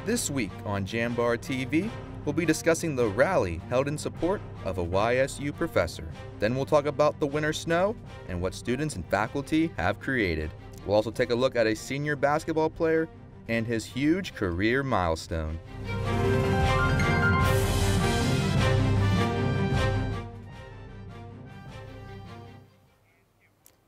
This week on Jambar TV, we'll be discussing the rally held in support of a YSU professor. Then we'll talk about the winter snow and what students and faculty have created. We'll also take a look at a senior basketball player and his huge career milestone.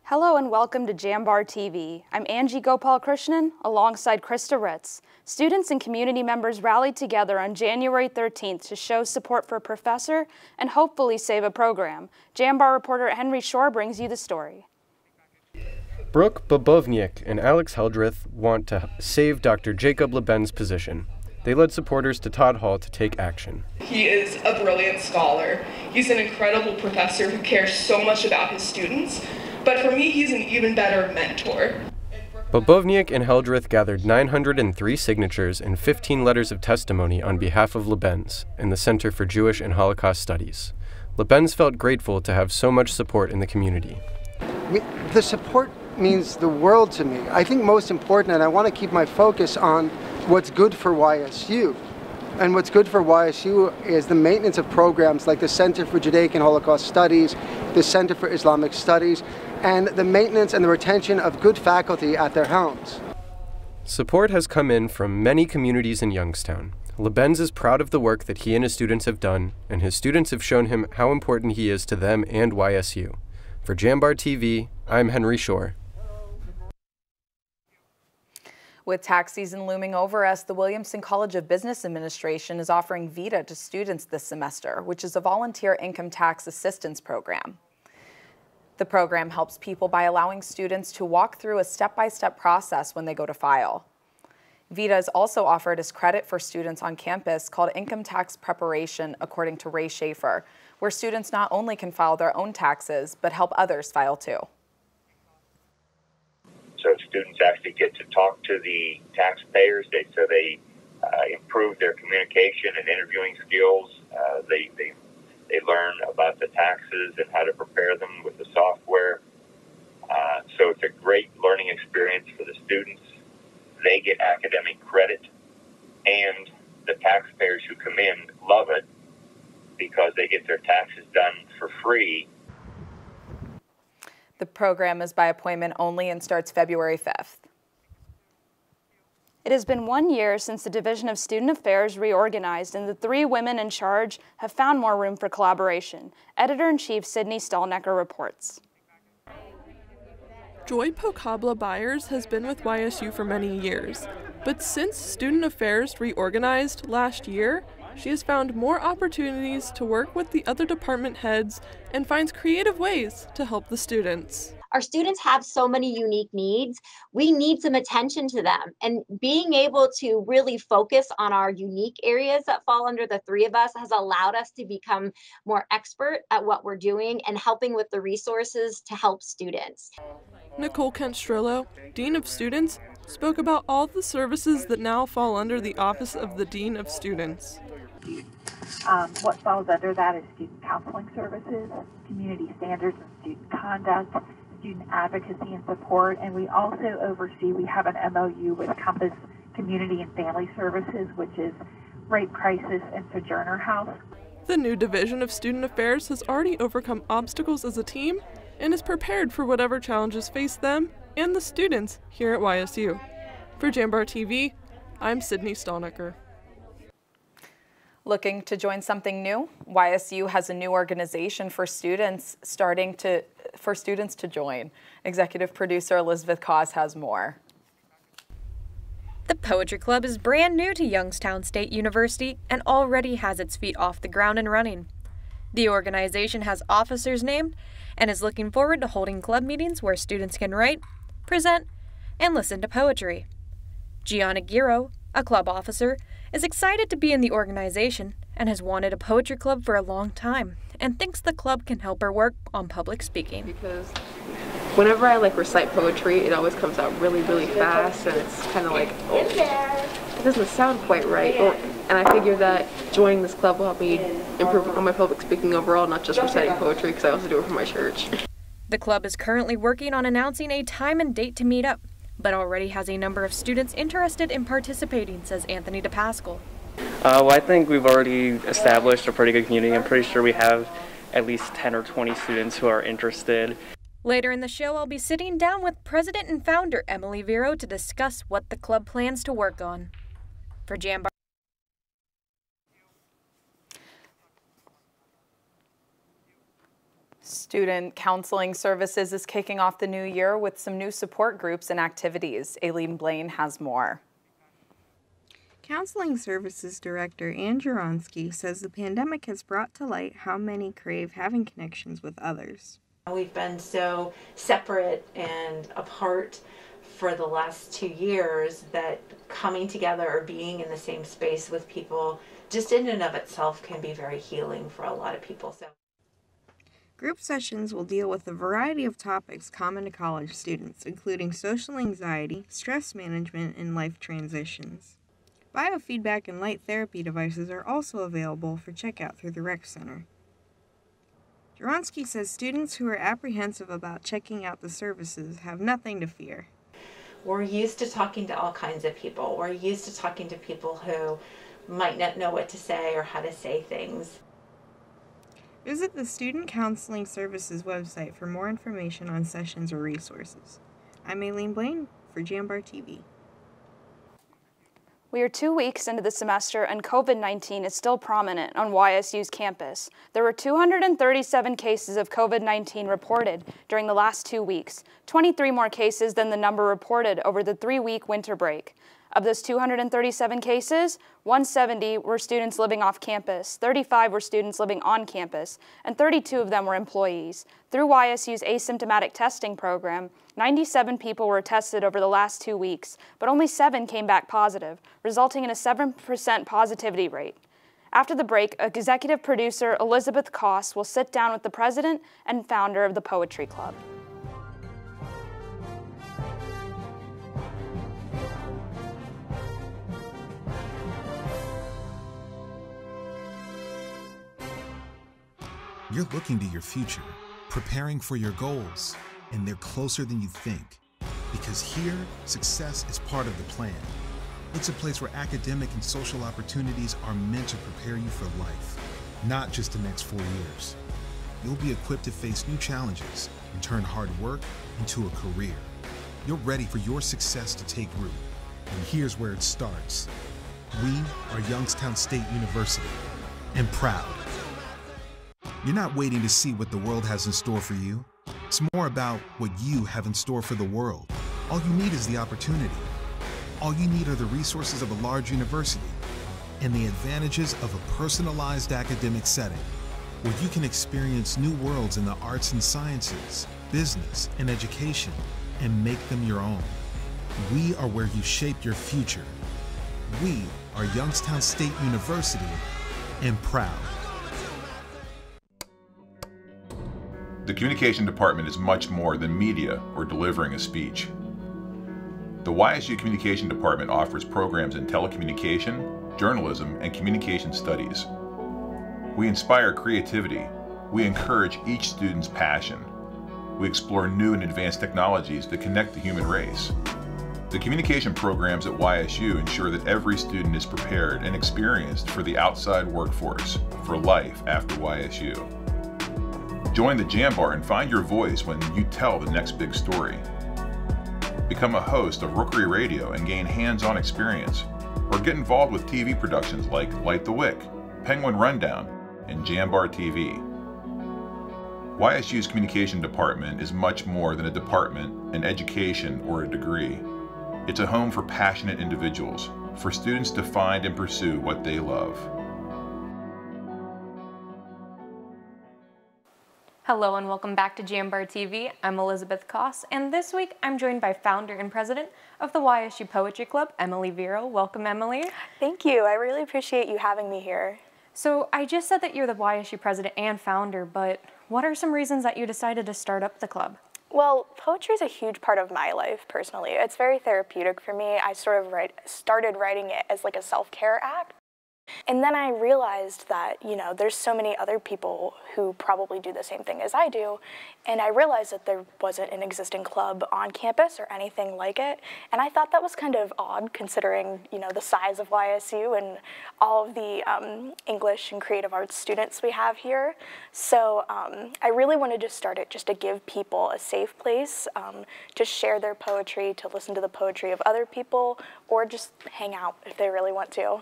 Hello and welcome to Jambar TV. I'm Angie Gopal-Krishnan alongside Krista Ritz. Students and community members rallied together on January 13th to show support for a professor and hopefully save a program. Jambar reporter Henry Shore brings you the story. Brooke Bobovniak and Alex Heldreth want to save Dr. Jacob Leben's position. They led supporters to Todd Hall to take action. He is a brilliant scholar. He's an incredible professor who cares so much about his students. But for me, he's an even better mentor. Bobovniak and Heldreth gathered 903 signatures and 15 letters of testimony on behalf of Leben's in the Center for Jewish and Holocaust Studies. Leben's felt grateful to have so much support in the community. The support means the world to me. I think most important, and I want to keep my focus on what's good for YSU. And what's good for YSU is the maintenance of programs like the Center for Judaic and Holocaust Studies, the Center for Islamic Studies, and the maintenance and the retention of good faculty at their homes. Support has come in from many communities in Youngstown. Leben's is proud of the work that he and his students have done, and his students have shown him how important he is to them and YSU. For Jambar TV, I'm Henry Shore. With tax season looming over us, the Williamson College of Business Administration is offering VITA to students this semester, which is a volunteer income tax assistance program. The program helps people by allowing students to walk through a step-by-step process when they go to file. VITA is also offered as credit for students on campus called Income Tax Preparation, according to Ray Schaefer, where students not only can file their own taxes, but help others file too. So students actually get to talk to the taxpayers, so they improve their communication and interviewing skills. They learn about the taxes and how to prepare them with the software. So it's a great learning experience for the students. They get academic credit, and the taxpayers who come in love it because they get their taxes done for free. The program is by appointment only and starts February 5th. It has been 1 year since the Division of Student Affairs reorganized, and the 3 women in charge have found more room for collaboration. Editor-in-Chief Sydney Stalnecker reports. Joy Pocabla Byers has been with YSU for many years, but since Student Affairs reorganized last year, she has found more opportunities to work with the other department heads and finds creative ways to help the students. Our students have so many unique needs. We need some attention to them, and being able to really focus on our unique areas that fall under the 3 of us has allowed us to become more expert at what we're doing and helping with the resources to help students. Nicole Kent-Strillo, Dean of Students, spoke about all the services that now fall under the Office of the Dean of Students. What falls under that is student counseling services, community standards and student conduct, student advocacy and support, and we also oversee, we have an MOU with Compass Community and Family Services, which is Rape Crisis and Sojourner House. The new Division of Student Affairs has already overcome obstacles as a team and is prepared for whatever challenges face them and the students here at YSU. For Jambar TV, I'm Sydney Stalnecker. Looking to join something new? YSU has a new organization for students to join. Executive producer Elizabeth Cause has more. The Poetry Club is brand new to Youngstown State University and already has its feet off the ground and running. The organization has officers named and is looking forward to holding club meetings where students can write, present, and listen to poetry. Gianna Giro, a club officer, is excited to be in the organization and has wanted a poetry club for a long time and thinks the club can help her work on public speaking. Because whenever I recite poetry, it always comes out really, really fast, and it's kind of like, oh, it doesn't sound quite right. And I figure that joining this club will help me improve on my public speaking overall, not just reciting poetry, because I also do it for my church. The club is currently working on announcing a time and date to meet up, but already has a number of students interested in participating, says Anthony DePascal. Well, I think we've already established a pretty good community. I'm pretty sure we have at least 10 or 20 students who are interested. Later in the show, I'll be sitting down with president and founder Emily Vero to discuss what the club plans to work on. For Jambar. Student Counseling Services is kicking off the new year with some new support groups and activities. Aileen Blaine has more. Counseling Services Director Ann Juronsky says the pandemic has brought to light how many crave having connections with others. We've been so separate and apart for the last 2 years that coming together or being in the same space with people just in and of itself can be very healing for a lot of people. So, group sessions will deal with a variety of topics common to college students, including social anxiety, stress management, and life transitions. Biofeedback and light therapy devices are also available for checkout through the rec center. Juronsky says students who are apprehensive about checking out the services have nothing to fear. we're used to talking to all kinds of people. We're used to talking to people who might not know what to say or how to say things. Visit the Student Counseling Services website for more information on sessions or resources. I'm Aileen Blaine for Jambar TV. We are 2 weeks into the semester and COVID-19 is still prominent on YSU's campus. There were 237 cases of COVID-19 reported during the last 2 weeks, 23 more cases than the number reported over the 3-week winter break. Of those 237 cases, 170 were students living off campus, 35 were students living on campus, and 32 of them were employees. Through YSU's asymptomatic testing program, 97 people were tested over the last 2 weeks, but only 7 came back positive, resulting in a 7% positivity rate. After the break, executive producer Elizabeth Koss will sit down with the president and founder of the Poetry Club. You're looking to your future, preparing for your goals, and they're closer than you think. Because here, success is part of the plan. It's a place where academic and social opportunities are meant to prepare you for life, not just the next 4 years. You'll be equipped to face new challenges and turn hard work into a career. You're ready for your success to take root. And here's where it starts. We are Youngstown State University, and proud. You're not waiting to see what the world has in store for you. It's more about what you have in store for the world. All you need is the opportunity. All you need are the resources of a large university and the advantages of a personalized academic setting where you can experience new worlds in the arts and sciences, business, and education and make them your own. We are where you shape your future. We are Youngstown State University, and proud. The communication department is much more than media or delivering a speech. The YSU Communication Department offers programs in telecommunication, journalism, and communication studies. We inspire creativity. We encourage each student's passion. We explore new and advanced technologies that connect the human race. The communication programs at YSU ensure that every student is prepared and experienced for the outside workforce, for life after YSU. Join the Jambar and find your voice when you tell the next big story. Become a host of Rookery Radio and gain hands-on experience, or get involved with TV productions like Light the Wick, Penguin Rundown, and Jambar TV. YSU's Communication Department is much more than a department, an education, or a degree. It's a home for passionate individuals, for students to find and pursue what they love. Hello and welcome back to Jambar TV. I'm Elizabeth Koss, and this week I'm joined by founder and president of the YSU Poetry Club, Emily Vero. Welcome, Emily. Thank you. I really appreciate you having me here. So I just said that you're the YSU president and founder, but what are some reasons that you decided to start up the club? Well, poetry is a huge part of my life personally. It's very therapeutic for me. I sort of started writing it as like a self-care act. And then I realized that, you know, there's so many other people who probably do the same thing as I do, and I realized that there wasn't an existing club on campus or anything like it, and I thought that was kind of odd considering, you know, the size of YSU and all of the English and creative arts students we have here. So I really wanted to start it just to give people a safe place to share their poetry, to listen to the poetry of other people, or just hang out if they really want to.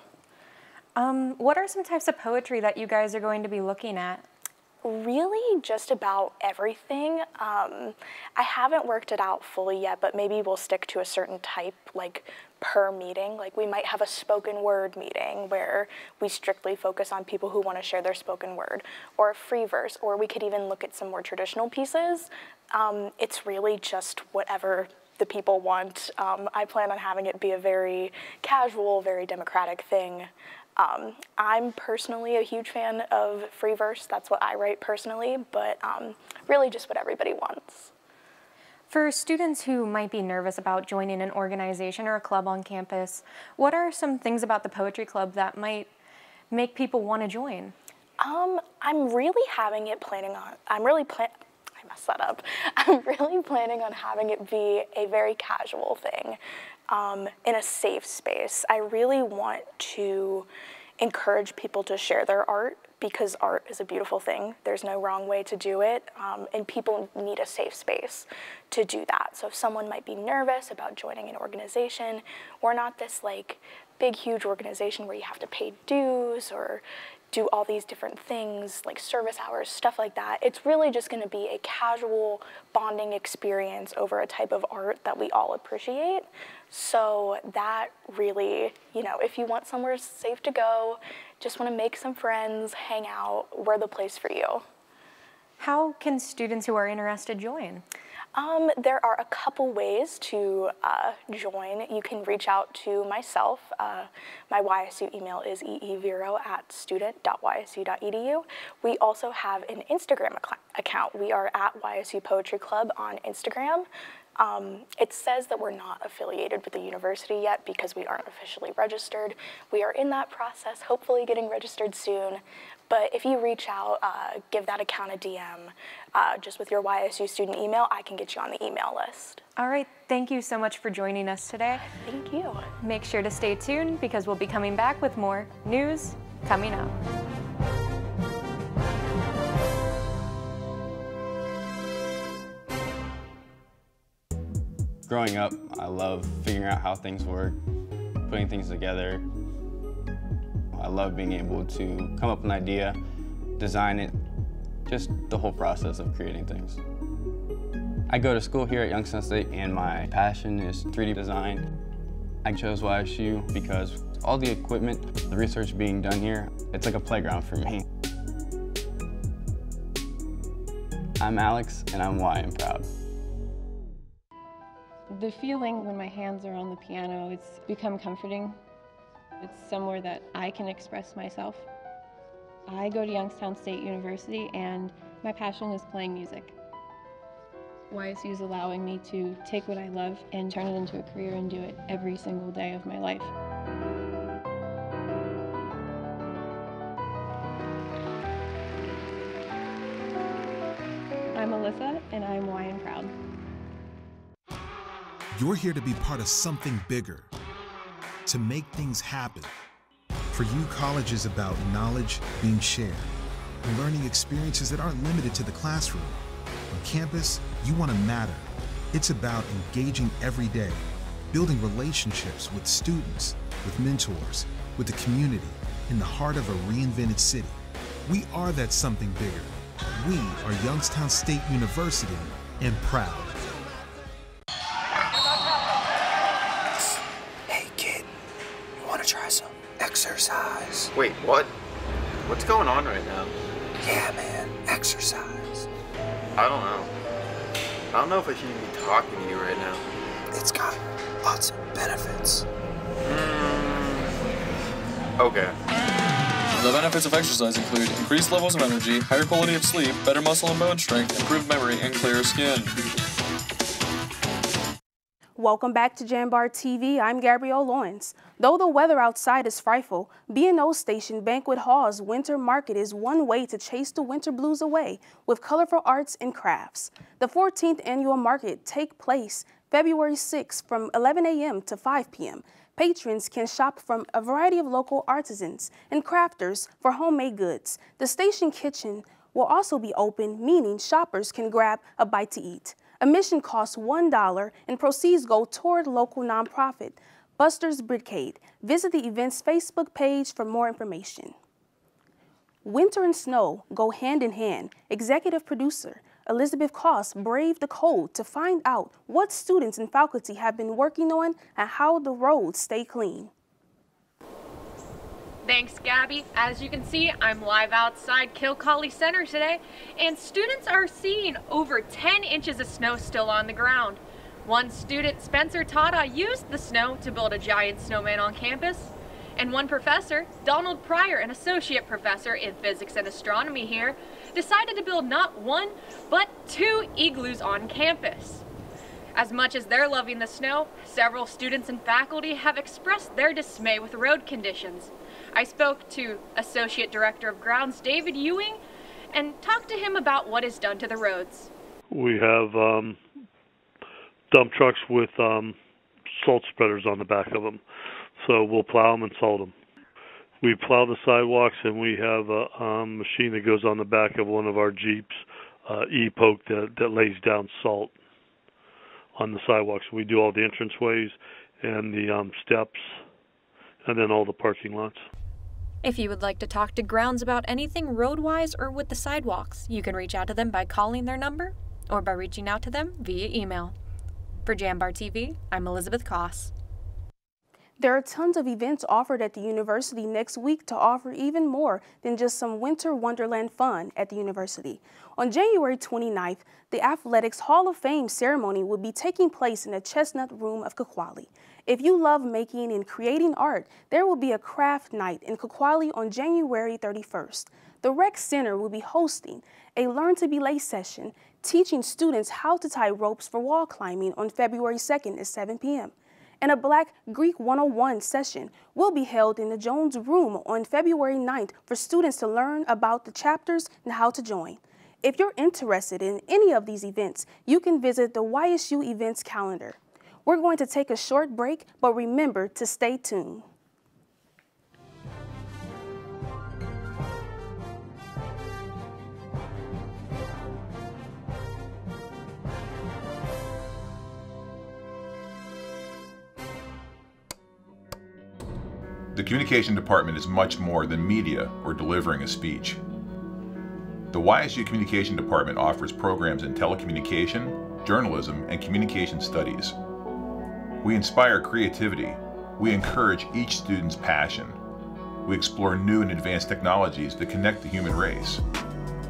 What are some types of poetry that you guys are going to be looking at? Really just about everything. I haven't worked it out fully yet, but maybe we'll stick to a certain type, like per meeting. Like we might have a spoken word meeting where we strictly focus on people who want to share their spoken word, or a free verse, or we could even look at some more traditional pieces. It's really just whatever the people want. I plan on having it be a very casual, very democratic thing. I'm personally a huge fan of free verse. That's what I write personally, but really just what everybody wants. For students who might be nervous about joining an organization or a club on campus, what are some things about the poetry club that might make people want to join? I'm really having it planning on, I messed that up. I'm really planning on having it be a very casual thing. In a safe space. I really want to encourage people to share their art because art is a beautiful thing. There's no wrong way to do it, and people need a safe space to do that. So if someone might be nervous about joining an organization, we're not this like big, huge organization where you have to pay dues or do all these different things like service hours, stuff like that. It's really just going to be a casual bonding experience over a type of art that we all appreciate. So that really, you know, if you want somewhere safe to go, just want to make some friends, hang out, we're the place for you. How can students who are interested join? There are a couple ways to join. You can reach out to myself. My YSU email is eevero@student.ysu.edu. We also have an Instagram account. We are at YSU Poetry Club on Instagram. It says that we're not affiliated with the university yet because we aren't officially registered. We are in that process, hopefully getting registered soon. But if you reach out, give that account a DM, just with your YSU student email, I can get you on the email list. All right, thank you so much for joining us today. Thank you. Make sure to stay tuned because we'll be coming back with more news coming up. Growing up, I love figuring out how things work, putting things together. I love being able to come up with an idea, design it, just the whole process of creating things. I go to school here at Youngstown State and my passion is 3D design. I chose YSU because all the equipment, the research being done here, it's like a playground for me. I'm Alex and I'm Y and proud. The feeling when my hands are on the piano, it's become comforting. It's somewhere that I can express myself. I go to Youngstown State University and my passion is playing music. YSU is allowing me to take what I love and turn it into a career and do it every single day of my life. I'm Alyssa and I'm Y and proud. You're here to be part of something bigger, to make things happen. For you, college is about knowledge being shared and learning experiences that aren't limited to the classroom. On campus, you want to matter. It's about engaging every day, building relationships with students, with mentors, with the community, in the heart of a reinvented city. We are that something bigger. We are Youngstown State University and proud. Try some exercise. Wait, what? What's going on right now? Yeah, man, exercise. I don't know. I don't know if I should even be talking to you right now. It's got lots of benefits. Okay. The benefits of exercise include increased levels of energy, higher quality of sleep, better muscle and bone strength, improved memory, and clearer skin. Welcome back to Jambar TV. I'm Gabrielle Lawrence. Though the weather outside is frightful, B&O Station Banquet Hall's Winter Market is one way to chase the winter blues away with colorful arts and crafts. The 14th annual market takes place February 6th from 11 a.m. to 5 p.m. Patrons can shop from a variety of local artisans and crafters for homemade goods. The station kitchen will also be open, meaning shoppers can grab a bite to eat. Admission costs $1 and proceeds go toward local nonprofit Buster's Brigade. Visit the event's Facebook page for more information. Winter and snow go hand in hand. Executive producer Elizabeth Koss braved the cold to find out what students and faculty have been working on and how the roads stay clean. Thanks, Gabby. As you can see, I'm live outside Kilcolly Center today, and students are seeing over 10 inches of snow still on the ground. One student, Spencer Tata, used the snow to build a giant snowman on campus. And one professor, Donald Pryor, an associate professor in physics and astronomy here, decided to build not one, but 2 igloos on campus. As much as they're loving the snow, several students and faculty have expressed their dismay with road conditions. I spoke to Associate Director of Grounds, David Ewing, and talked to him about what is done to the roads. We have dump trucks with salt spreaders on the back of them. So we'll plow them and salt them. We plow the sidewalks, and we have a machine that goes on the back of one of our Jeeps, E-Poke, that lays down salt on the sidewalks. We do all the entranceways and the steps, and then all the parking lots. If you would like to talk to Grounds about anything road-wise or with the sidewalks, you can reach out to them by calling their number or by reaching out to them via email. For Jambar TV, I'm Elizabeth Koss. There are tons of events offered at the university next week to offer even more than just some winter wonderland fun at the university. On January 29th, the Athletics Hall of Fame ceremony will be taking place in the Chestnut Room of Kaquali. If you love making and creating art, there will be a craft night in Kaquali on January 31st. The Rec Center will be hosting a Learn to Be Late session, teaching students how to tie ropes for wall climbing on February 2nd at 7 p.m. And a Black Greek 101 session will be held in the Jones Room on February 9th for students to learn about the chapters and how to join. If you're interested in any of these events, you can visit the YSU events calendar. We're going to take a short break, but remember to stay tuned. The communication department is much more than media or delivering a speech. The YSU Communication Department offers programs in telecommunication, journalism, and communication studies. We inspire creativity. We encourage each student's passion. We explore new and advanced technologies that connect the human race.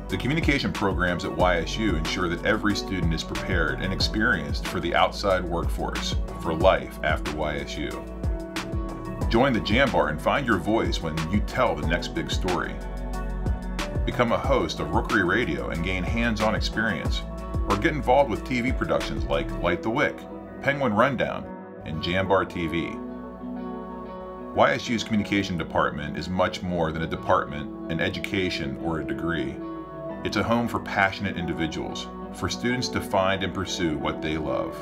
The communication programs at YSU ensure that every student is prepared and experienced for the outside workforce, for life after YSU. Join the Jambar and find your voice when you tell the next big story. Become a host of Rookery Radio and gain hands-on experience, or get involved with TV productions like Light the Wick, Penguin Rundown, and Jambar TV. YSU's communication department is much more than a department, an education, or a degree. It's a home for passionate individuals, for students to find and pursue what they love.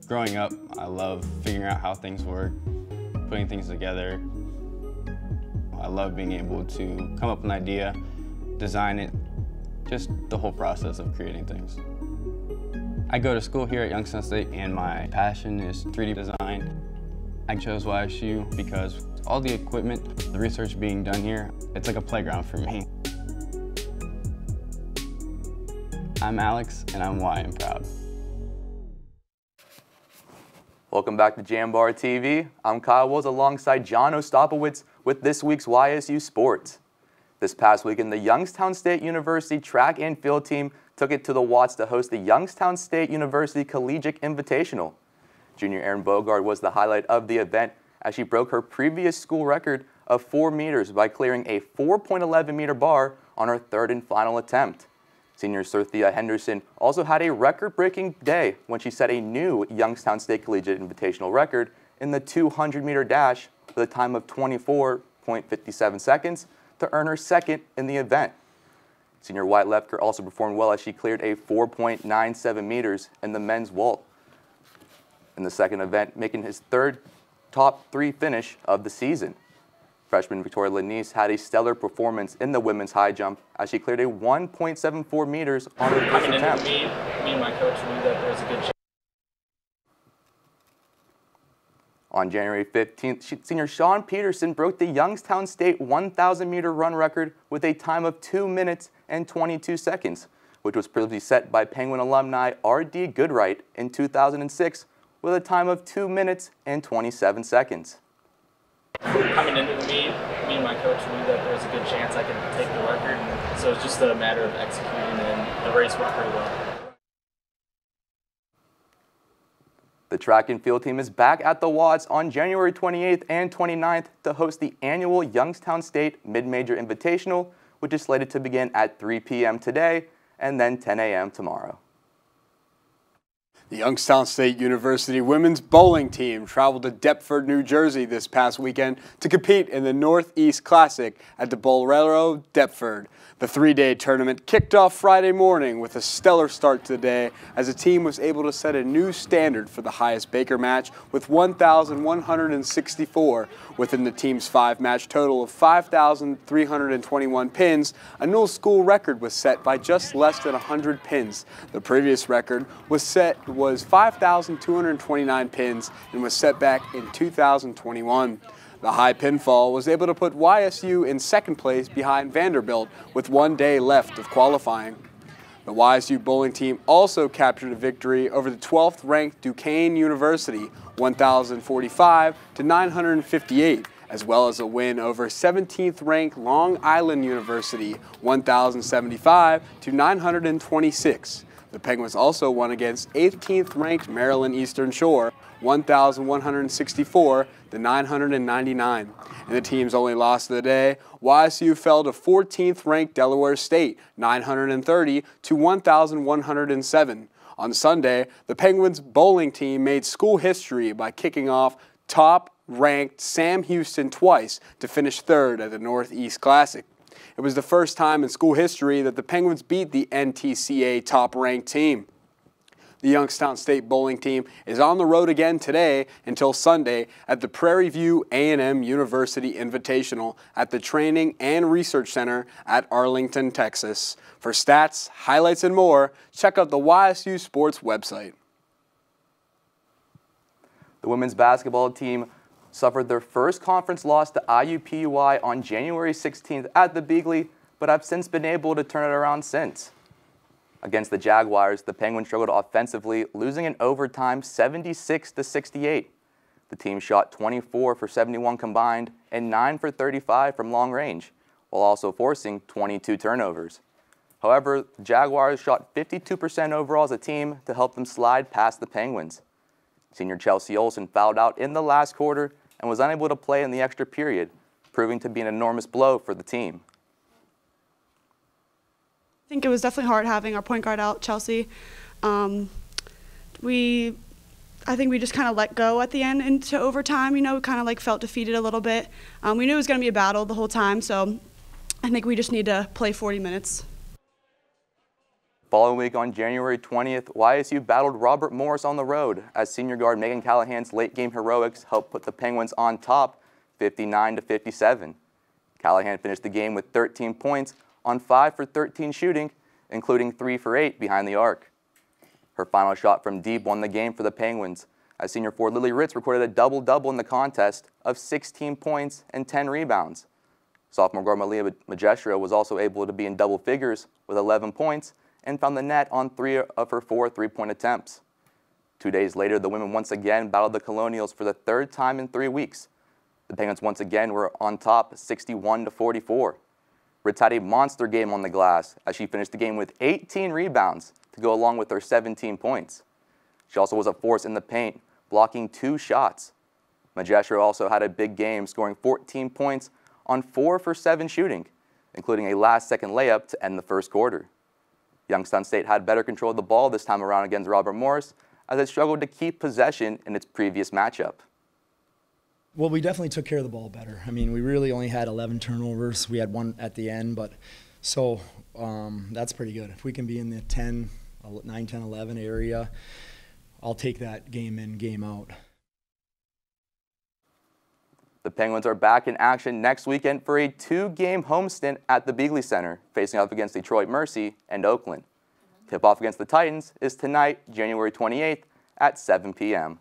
Growing up, I love figuring out how things work, putting things together. I love being able to come up with an idea, design it, just the whole process of creating things. I go to school here at Youngstown State, and my passion is 3D design. I chose YSU because all the equipment, the research being done here, it's like a playground for me. I'm Alex, and I'm Y and proud. Welcome back to Jambar TV. I'm Kyle Wills alongside John Ostapowicz with this week's YSU Sports. This past weekend, the Youngstown State University track and field team took it to the Watts to host the Youngstown State University Collegiate Invitational. Junior Erin Bogard was the highlight of the event as she broke her previous school record of 4 meters by clearing a 4.11 meter bar on her third and final attempt. Senior Cynthia Henderson also had a record-breaking day when she set a new Youngstown State Collegiate Invitational record in the 200-meter dash with a time of 24.57 seconds to earn her second in the event. Senior White Lefker also performed well as she cleared a 4.97 meters in the men's vault in the second event, making his third top 3 finish of the season. Freshman Victoria Lanise had a stellar performance in the women's high jump as she cleared a 1.74 meters on her first attempt. Me and my coach knew that there was a good chance. On January 15th, senior Sean Peterson broke the Youngstown State 1,000-meter run record with a time of 2 minutes and 22 seconds, which was previously set by Penguin alumni R.D. Goodright in 2006 with a time of 2 minutes and 27 seconds. Coming into the meet, me and my coach knew that there was a good chance I could take the record, so it's just a matter of executing, and the race went pretty well. The track and field team is back at the Watts on January 28th and 29th to host the annual Youngstown State Mid-Major Invitational, which is slated to begin at 3 p.m. today and then 10 a.m. tomorrow. The Youngstown State University women's bowling team traveled to Deptford, New Jersey this past weekend to compete in the Northeast Classic at the Bolero Deptford. The 3-day tournament kicked off Friday morning with a stellar start to the day as the team was able to set a new standard for the highest Baker match with 1,164 within the team's 5-match total of 5,321 pins. A new school record was set by just less than 100 pins. The previous record was 5,229 pins and was set back in 2021. The high pinfall was able to put YSU in second place behind Vanderbilt with 1 day left of qualifying. The YSU bowling team also captured a victory over the 12th ranked Duquesne University, 1,045 to 958, as well as a win over 17th ranked Long Island University, 1,075 to 926. The Penguins also won against 18th ranked Maryland Eastern Shore, 1,164 to 999. And the team's only loss of the day, YSU fell to 14th ranked Delaware State, 930 to 1,107. On Sunday, the Penguins bowling team made school history by kicking off top-ranked Sam Houston twice to finish third at the Northeast Classic. It was the first time in school history that the Penguins beat the NTCA top-ranked team. The Youngstown State bowling team is on the road again today until Sunday at the Prairie View A&M University Invitational at the Training and Research Center at Arlington, Texas. For stats, highlights, and more, check out the YSU Sports website. The women's basketball team suffered their first conference loss to IUPUI on January 16th at the Beagley, but have since been able to turn it around since. Against the Jaguars, the Penguins struggled offensively, losing in overtime 76 to 68. The team shot 24 for 71 combined and 9 for 35 from long range, while also forcing 22 turnovers. However, the Jaguars shot 52% overall as a team to help them slide past the Penguins. Senior Chelsea Olsen fouled out in the last quarter and was unable to play in the extra period, proving to be an enormous blow for the team. I think it was definitely hard having our point guard out, Chelsea. I think we just kind of let go at the end into overtime, we kind of like felt defeated a little bit. We knew it was going to be a battle the whole time, so I think we just need to play 40 minutes. Following week on January 20th, YSU battled Robert Morris on the road as senior guard Megan Callahan's late game heroics helped put the Penguins on top 59 to 57. Callahan finished the game with 13 points on 5 for 13 shooting, including 3 for 8 behind the arc. Her final shot from deep won the game for the Penguins, as senior forward Lily Ritz recorded a double-double in the contest of 16 points and 10 rebounds. Sophomore guard Malia Magestro was also able to be in double figures with 11 points and found the net on 3 of her 4 three-point attempts. 2 days later, the women once again battled the Colonials for the third time in 3 weeks. The Penguins once again were on top 61 to 44. Ritz had a monster game on the glass as she finished the game with 18 rebounds to go along with her 17 points. She also was a force in the paint, blocking 2 shots. Magestro also had a big game, scoring 14 points on 4 for 7 shooting, including a last-second layup to end the first quarter. Youngstown State had better control of the ball this time around against Robert Morris, as it struggled to keep possession in its previous matchup. Well, we definitely took care of the ball better. I mean, we really only had 11 turnovers. We had one at the end, but so that's pretty good. If we can be in the 9, 10, 11 area, I'll take that game in, game out. The Penguins are back in action next weekend for a 2-game homestand at the Beagley Center, facing off against Detroit Mercy and Oakland. Tip-off against the Titans is tonight, January 28th at 7 p.m.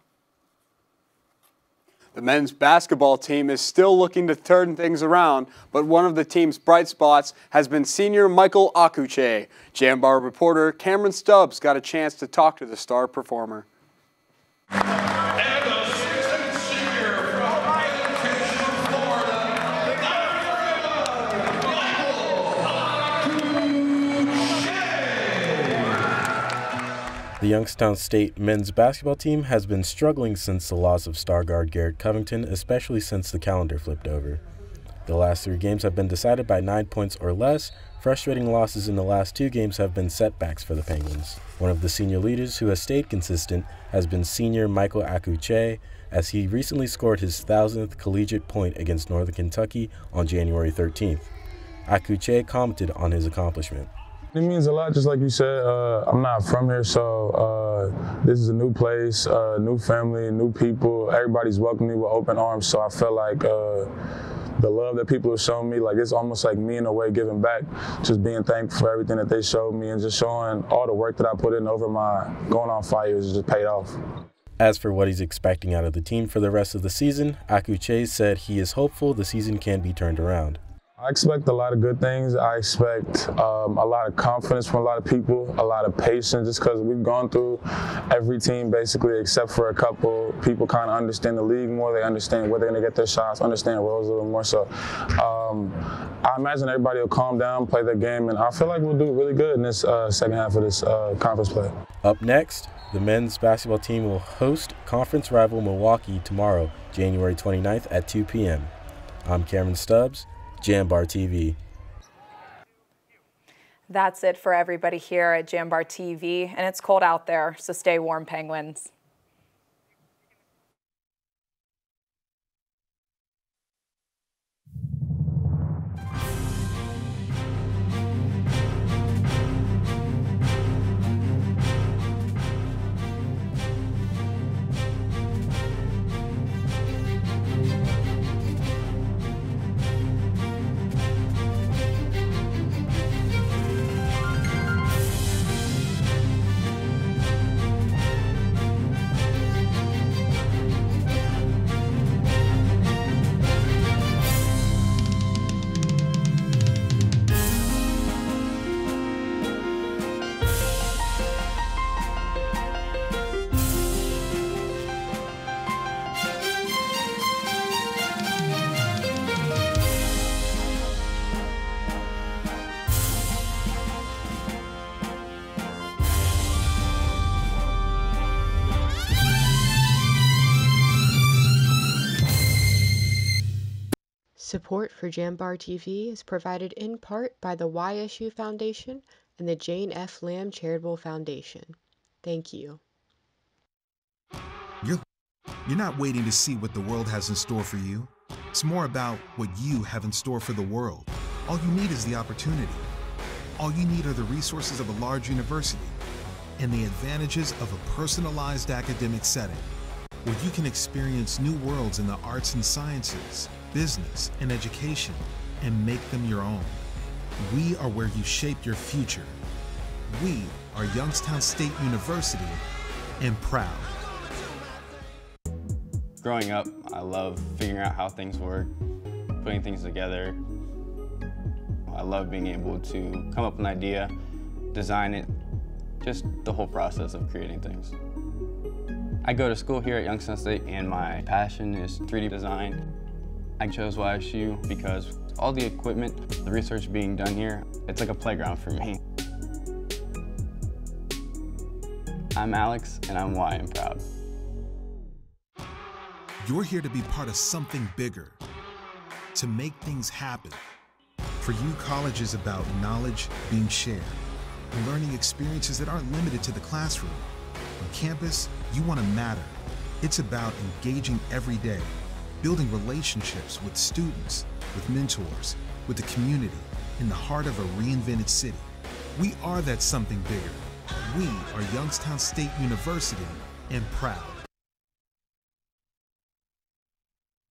The men's basketball team is still looking to turn things around, but one of the team's bright spots has been senior Michael Akuche. Jambar reporter Cameron Stubbs got a chance to talk to the star performer. The Youngstown State men's basketball team has been struggling since the loss of star guard Garrett Covington, especially since the calendar flipped over. The last 3 games have been decided by 9 points or less. Frustrating losses in the last 2 games have been setbacks for the Penguins. One of the senior leaders who has stayed consistent has been senior Michael Akuche, as he recently scored his 1,000th collegiate point against Northern Kentucky on January 13th. Akuche commented on his accomplishment. It means a lot, just like you said. I'm not from here, so this is a new place, new family, new people. Everybody's welcomed me with open arms, so I feel like the love that people have shown me, like it's almost like me in a way giving back, just being thankful for everything that they showed me and just showing all the work that I put in over my going on 5 years just paid off. As for what he's expecting out of the team for the rest of the season, Akuche said he is hopeful the season can be turned around. I expect a lot of good things. I expect a lot of confidence from a lot of people, a lot of patience, just because we've gone through every team basically except for a couple. People kind of understand the league more. They understand where they're going to get their shots, understand roles a little more. So I imagine everybody will calm down, play their game, and I feel like we'll do really good in this second half of this conference play. Up next, the men's basketball team will host conference rival Milwaukee tomorrow, January 29th at 2 p.m. I'm Cameron Stubbs, Jambar TV. That's it for everybody here at Jambar TV, and it's cold out there, so stay warm, Penguins. Support for Jambar TV is provided in part by the YSU Foundation and the Jane F. Lamb Charitable Foundation. Thank you. You're not waiting to see what the world has in store for you. It's more about what you have in store for the world. All you need is the opportunity. All you need are the resources of a large university and the advantages of a personalized academic setting, where you can experience new worlds in the arts and sciences, business, and education, and make them your own. We are where you shape your future. We are Youngstown State University, and proud. Growing up, I love figuring out how things work, putting things together. I love being able to come up with an idea, design it, just the whole process of creating things. I go to school here at Youngstown State, and my passion is 3D design. I chose YSU because all the equipment, the research being done here, it's like a playground for me. I'm Alex, and I'm Y and proud. You're here to be part of something bigger, to make things happen. For you, college is about knowledge being shared, and learning experiences that aren't limited to the classroom. On campus, you want to matter. It's about engaging every day, building relationships with students, with mentors, with the community, in the heart of a reinvented city. We are that something bigger. We are Youngstown State University, and proud.